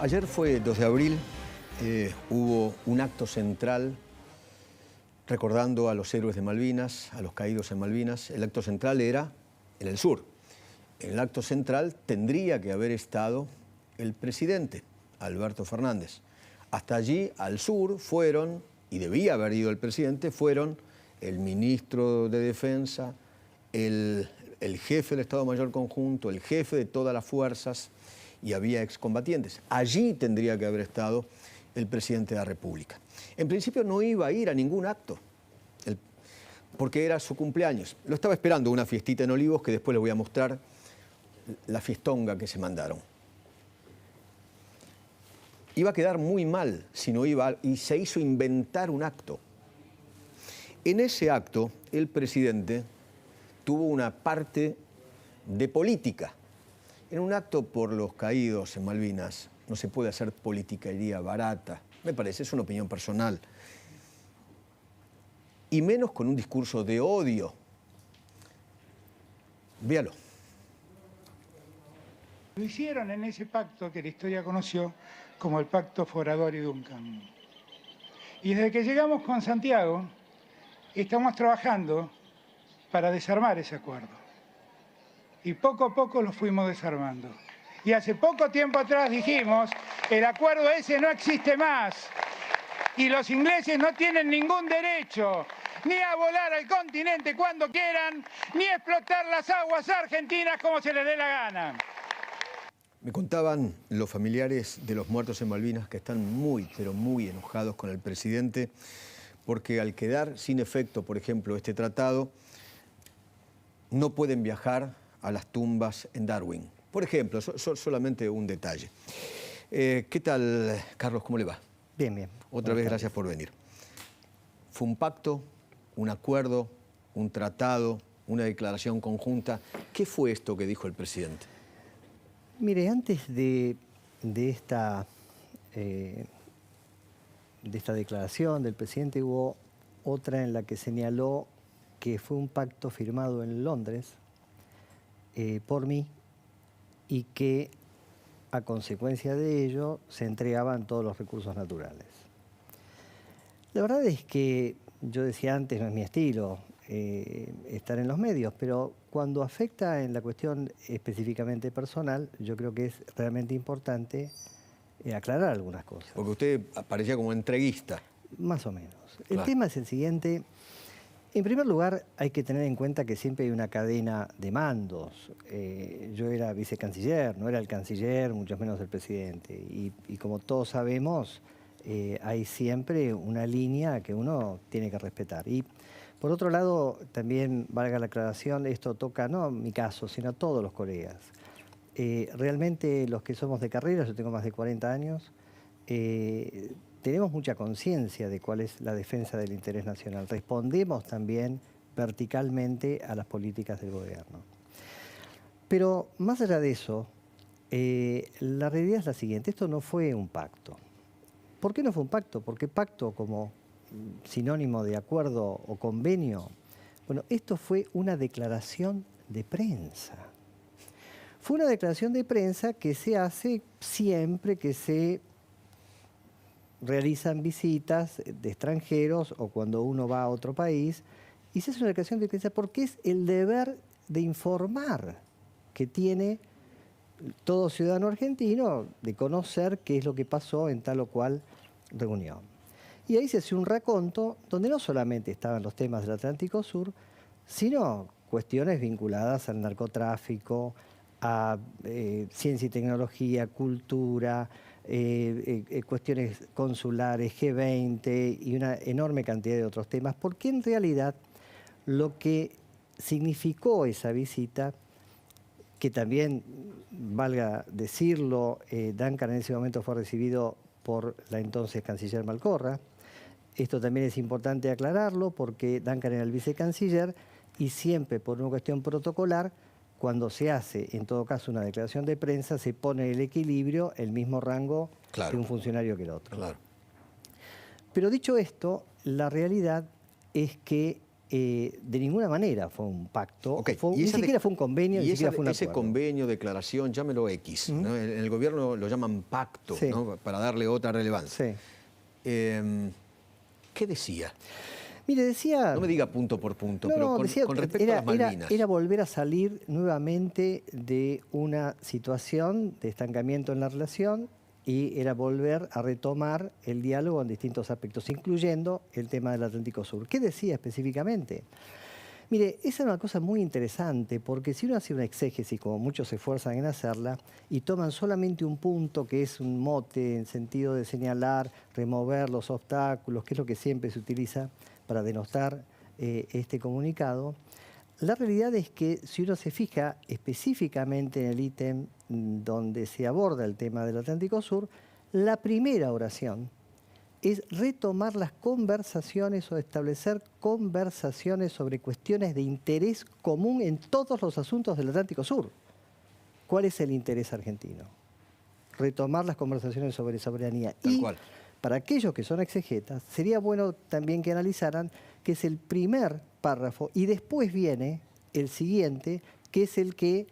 Ayer fue 2 de abril, hubo un acto central recordando a los héroes de Malvinas, a los caídos en Malvinas. El acto central era en el sur. En el acto central tendría que haber estado el presidente, Alberto Fernández. Hasta allí, al sur, fueron, y debía haber ido el presidente, fueron el ministro de Defensa, el jefe del Estado Mayor Conjunto, el jefe de todas las fuerzas, y había excombatientes. Allí tendría que haber estado el presidente de la República. En principio no iba a ir a ningún acto, porque era su cumpleaños. Lo estaba esperando una fiestita en Olivos, que después les voy a mostrar la fiestonga que se mandaron. Iba a quedar muy mal si no iba, y se hizo inventar un acto. En ese acto, el presidente tuvo una parte de política. En un acto por los caídos en Malvinas no se puede hacer politiquería barata, me parece, es una opinión personal. Y menos con un discurso de odio. Véalo. Lo hicieron en ese pacto que la historia conoció como el Pacto Foradori-Duncan. Y desde que llegamos con Santiago, estamos trabajando para desarmar ese acuerdo. Y poco a poco lo fuimos desarmando. Y hace poco tiempo atrás dijimos, el acuerdo ese no existe más. Y los ingleses no tienen ningún derecho ni a volar al continente cuando quieran, ni a explotar las aguas argentinas como se les dé la gana. Me contaban los familiares de los muertos en Malvinas que están muy, pero muy enojados con el presidente, porque al quedar sin efecto, por ejemplo, este tratado, no pueden viajar a las tumbas en Darwin. Por ejemplo, solamente un detalle. ¿Qué tal, Carlos? ¿Cómo le va? Bien, bien. Otra vez, gracias por venir. ¿Fue un pacto, un acuerdo, un tratado, una declaración conjunta? ¿Qué fue esto que dijo el presidente? Mire, antes de esta declaración del presidente hubo otra en la que señaló que fue un pacto firmado en Londres por mí y que a consecuencia de ello se entregaban todos los recursos naturales. La verdad es que yo decía antes, no es mi estilo estar en los medios, pero cuando afecta en la cuestión específicamente personal, yo creo que es realmente importante aclarar algunas cosas. Porque usted parecía como entreguista. Más o menos. Claro. El tema es el siguiente. En primer lugar, hay que tener en cuenta que siempre hay una cadena de mandos. Yo era vicecanciller, no era el canciller, mucho menos el presidente. Y como todos sabemos, hay siempre una línea que uno tiene que respetar. Y por otro lado, también, valga la aclaración, esto toca no a mi caso, sino a todos los colegas. Realmente los que somos de carrera, yo tengo más de 40 años, tenemos mucha conciencia de cuál es la defensa del interés nacional. Respondemos también verticalmente a las políticas del gobierno. Pero más allá de eso, la realidad es la siguiente, esto no fue un pacto. ¿Por qué no fue un pacto? Porque pacto como sinónimo de acuerdo o convenio, bueno, esto fue una declaración de prensa. Fue una declaración de prensa que se hace siempre que se realizan visitas de extranjeros o cuando uno va a otro país, y se hace una declaración de prensa porque es el deber de informar que tiene todo ciudadano argentino de conocer qué es lo que pasó en tal o cual reunión. Y ahí se hace un raconto donde no solamente estaban los temas del Atlántico Sur, sino cuestiones vinculadas al narcotráfico, a ciencia y tecnología, cultura, cuestiones consulares, G20 y una enorme cantidad de otros temas, porque en realidad lo que significó esa visita, que también, valga decirlo, Duncan en ese momento fue recibido por la entonces canciller Malcorra. Esto también es importante aclararlo porque Duncan era el vicecanciller y siempre por una cuestión protocolar, cuando se hace, en todo caso, una declaración de prensa, se pone en el equilibrio el mismo rango de un funcionario que el otro. Claro. Pero dicho esto, la realidad es que de ninguna manera fue un pacto, Ok, ni siquiera fue un convenio, ni siquiera fue un ese acuerdo. convenio, declaración, llámelo X, ¿no? En el gobierno lo llaman pacto, Sí. ¿no? Para darle otra relevancia. Sí. ¿Qué decía? Mire, decía... No me diga punto por punto, No, pero no, decía, con respecto a las Malvinas. Era volver a salir nuevamente de una situación de estancamiento en la relación y era volver a retomar el diálogo en distintos aspectos, incluyendo el tema del Atlántico Sur. ¿Qué decía específicamente? Mire, esa es una cosa muy interesante, porque si uno hace una exégesis, como muchos se esfuerzan en hacerla, y toman solamente un punto que es un mote en sentido de señalar, remover los obstáculos, que es lo que siempre se utiliza para denostar este comunicado, la realidad es que si uno se fija específicamente en el ítem donde se aborda el tema del Atlántico Sur, la primera oración es retomar las conversaciones o establecer conversaciones sobre cuestiones de interés común en todos los asuntos del Atlántico Sur. ¿Cuál es el interés argentino? Retomar las conversaciones sobre soberanía. Tal cual. Para aquellos que son exegetas, sería bueno también que analizaran que es el primer párrafo y después viene el siguiente, que es el que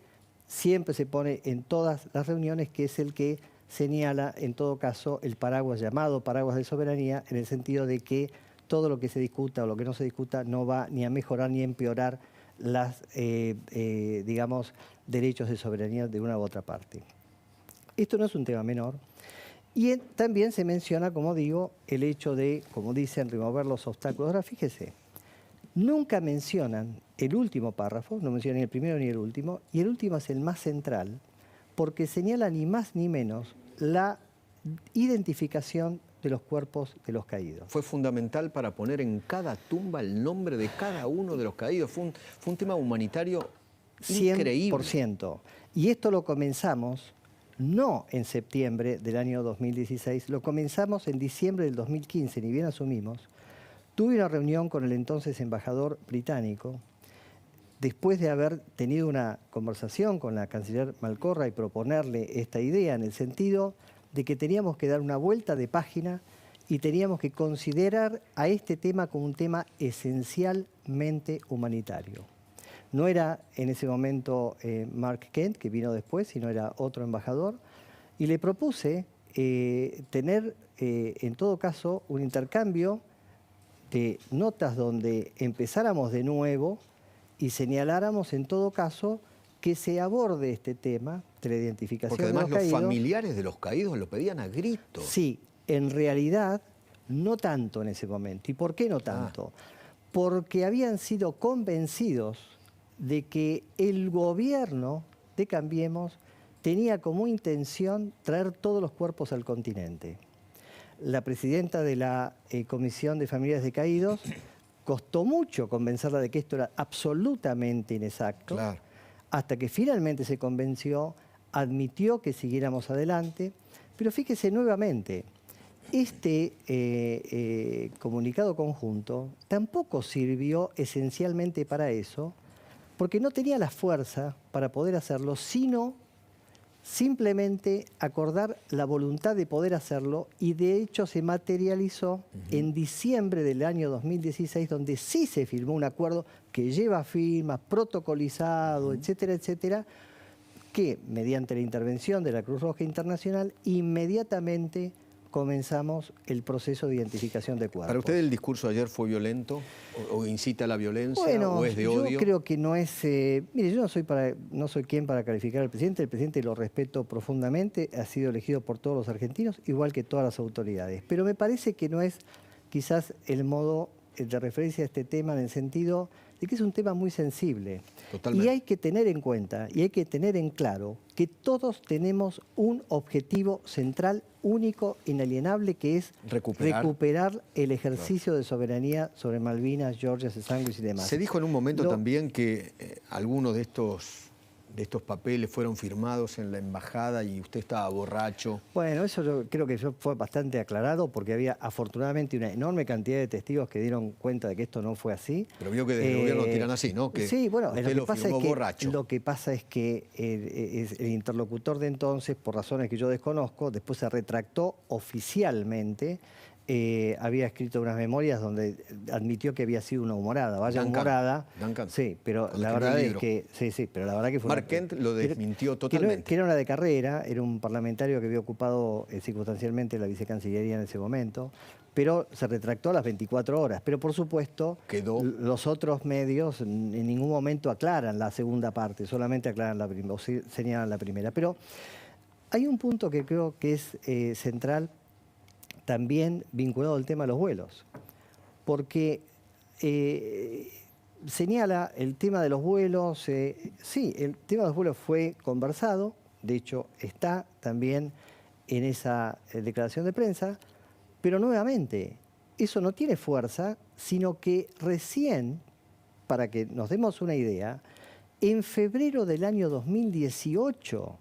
siempre se pone en todas las reuniones, que es el que señala, en todo caso, el paraguas llamado paraguas de soberanía, en el sentido de que todo lo que se discuta o lo que no se discuta no va ni a mejorar ni a empeorar las, digamos, derechos de soberanía de una u otra parte. Esto no es un tema menor. Y también se menciona, como digo, el hecho de, como dicen, remover los obstáculos. Ahora, fíjese, nunca mencionan el último párrafo, no mencionan ni el primero ni el último, y el último es el más central, porque señala ni más ni menos la identificación de los cuerpos de los caídos. Fue fundamental para poner en cada tumba el nombre de cada uno de los caídos. Fue un tema humanitario increíble. 100%. Y esto lo comenzamos no en septiembre del año 2016, lo comenzamos en diciembre del 2015, ni bien asumimos. Tuve una reunión con el entonces embajador británico, después de haber tenido una conversación con la canciller Malcorra y proponerle esta idea en el sentido de que teníamos que dar una vuelta de página y teníamos que considerar a este tema como un tema esencialmente humanitario. No era en ese momento Mark Kent, que vino después, sino era otro embajador, y le propuse tener, en todo caso, un intercambio de notas donde empezáramos de nuevo y señaláramos, en todo caso, que se aborde este tema de la identificación Porque además de los caídos. familiares de los caídos lo pedían a gritos. Sí, en realidad no tanto en ese momento. ¿Y por qué no tanto? Porque habían sido convencidos de que el gobierno de Cambiemos tenía como intención traer todos los cuerpos al continente. La presidenta de la Comisión de Familiares de Caídos costó mucho convencerla de que esto era absolutamente inexacto, Claro. hasta que finalmente se convenció, admitió que siguiéramos adelante, pero fíjese nuevamente, este comunicado conjunto tampoco sirvió esencialmente para eso, porque no tenía la fuerza para poder hacerlo, sino simplemente acordar la voluntad de poder hacerlo, y de hecho se materializó en diciembre del año 2016, donde sí se firmó un acuerdo que lleva firmas, protocolizado, etcétera, etcétera, que mediante la intervención de la Cruz Roja Internacional inmediatamente comenzamos el proceso de identificación de cuerpos. ¿Para usted el discurso de ayer fue violento o incita a la violencia Bueno, o es de odio? yo creo que no es... mire, yo no soy quien para calificar al presidente. El presidente lo respeto profundamente, ha sido elegido por todos los argentinos, igual que todas las autoridades. Pero me parece que no es quizás el modo de referencia a este tema, en el sentido de que es un tema muy sensible. Totalmente. Y hay que tener en cuenta y hay que tener en claro que todos tenemos un objetivo central, único, inalienable, que es recuperar el ejercicio de soberanía sobre Malvinas, Georgia, Sandwich y demás. Se dijo en un momento también que algunos de estos papeles fueron firmados en la embajada y usted estaba borracho. Bueno, eso yo creo que fue bastante aclarado, porque había afortunadamente una enorme cantidad de testigos que dieron cuenta de que esto no fue así. Pero vio que desde el gobierno tiran así, ¿no? Que sí, bueno, usted lo firmó borracho. Lo que pasa es que el interlocutor de entonces, por razones que yo desconozco, después se retractó oficialmente había escrito unas memorias donde admitió que había sido una humorada. Vaya Duncan. humorada. Duncan. Sí, pero Cuando la escribió verdad el es libro. que... Sí, pero la verdad que fue... Mark Kent lo desmintió que totalmente. era una de carrera, era un parlamentario que había ocupado circunstancialmente la vicecancillería en ese momento, pero se retractó a las 24 horas. Pero por supuesto, Quedó. los otros medios en ningún momento aclaran la segunda parte, solamente aclaran la primera, o señalan la primera. Pero hay un punto que creo que es central, también vinculado al tema de los vuelos, porque señala el tema de los vuelos, sí, el tema de los vuelos fue conversado, de hecho está también en esa declaración de prensa, pero nuevamente, eso no tiene fuerza, sino que recién, para que nos demos una idea, en febrero del año 2018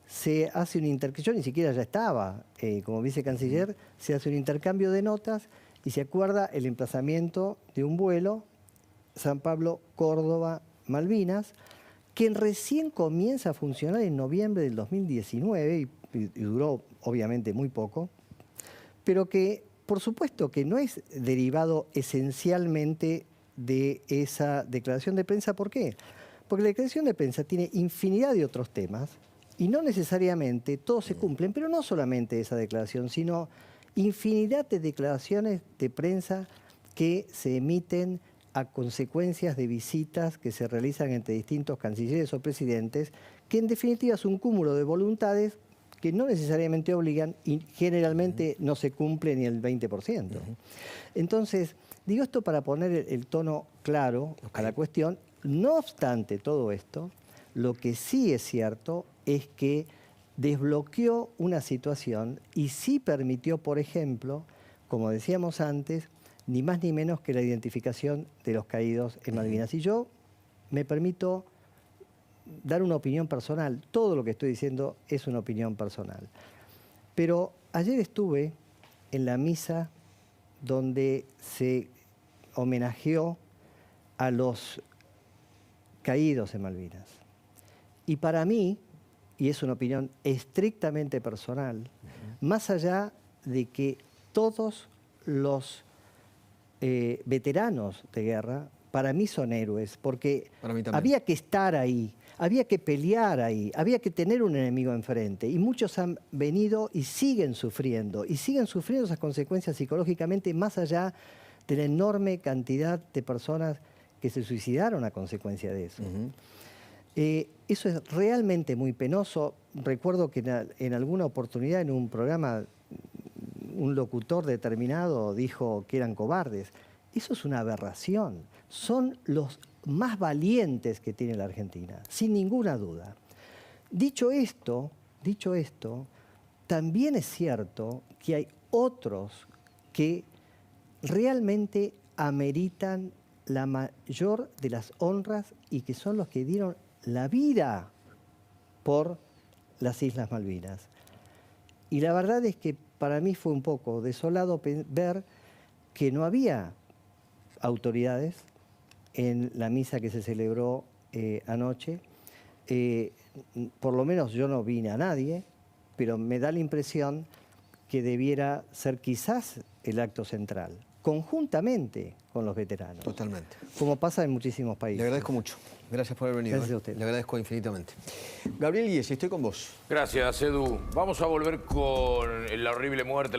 se hace un intercambio, yo ni siquiera ya estaba como vicecanciller, se hace un intercambio de notas y se acuerda el emplazamiento de un vuelo San Pablo, Córdoba, Malvinas, que recién comienza a funcionar en noviembre del 2019 y duró obviamente muy poco, pero que por supuesto que no es derivado esencialmente de esa declaración de prensa. ¿Por qué? Porque la declaración de prensa tiene infinidad de otros temas y no necesariamente todos se cumplen, pero no solamente esa declaración, sino infinidad de declaraciones de prensa que se emiten a consecuencias de visitas que se realizan entre distintos cancilleres o presidentes, que en definitiva es un cúmulo de voluntades que no necesariamente obligan y generalmente no se cumple ni el 20%. Entonces, digo esto para poner el tono claro a la cuestión. No obstante todo esto, lo que sí es cierto es que desbloqueó una situación y sí permitió, por ejemplo, como decíamos antes, ni más ni menos que la identificación de los caídos en Malvinas. Y yo me permito dar una opinión personal. Todo lo que estoy diciendo es una opinión personal. Pero ayer estuve en la misa donde se homenajeó a los caídos en Malvinas. Y para mí, y es una opinión estrictamente personal, más allá de que todos los veteranos de guerra, para mí son héroes, porque había que estar ahí, había que pelear ahí, había que tener un enemigo enfrente, y muchos han venido y siguen sufriendo esas consecuencias psicológicamente, más allá de la enorme cantidad de personas que se suicidaron a consecuencia de eso. Eso es realmente muy penoso. Recuerdo que en alguna oportunidad en un programa un locutor determinado dijo que eran cobardes. Eso es una aberración. Son los más valientes que tiene la Argentina, sin ninguna duda. Dicho esto, también es cierto que hay otros que realmente ameritan la mayor de las honras y que son los que dieron la vida por las Islas Malvinas. Y la verdad es que para mí fue un poco desolado ver que no había autoridades en la misa que se celebró anoche. Por lo menos yo no vi a nadie, pero me da la impresión que debiera ser quizás el acto central, conjuntamente con los veteranos. Totalmente. Como pasa en muchísimos países. Le agradezco mucho. Gracias por haber venido. Gracias a usted. Le agradezco infinitamente. Gabriel Gyesi, estoy con vos. Gracias, Edu. Vamos a volver con la horrible muerte.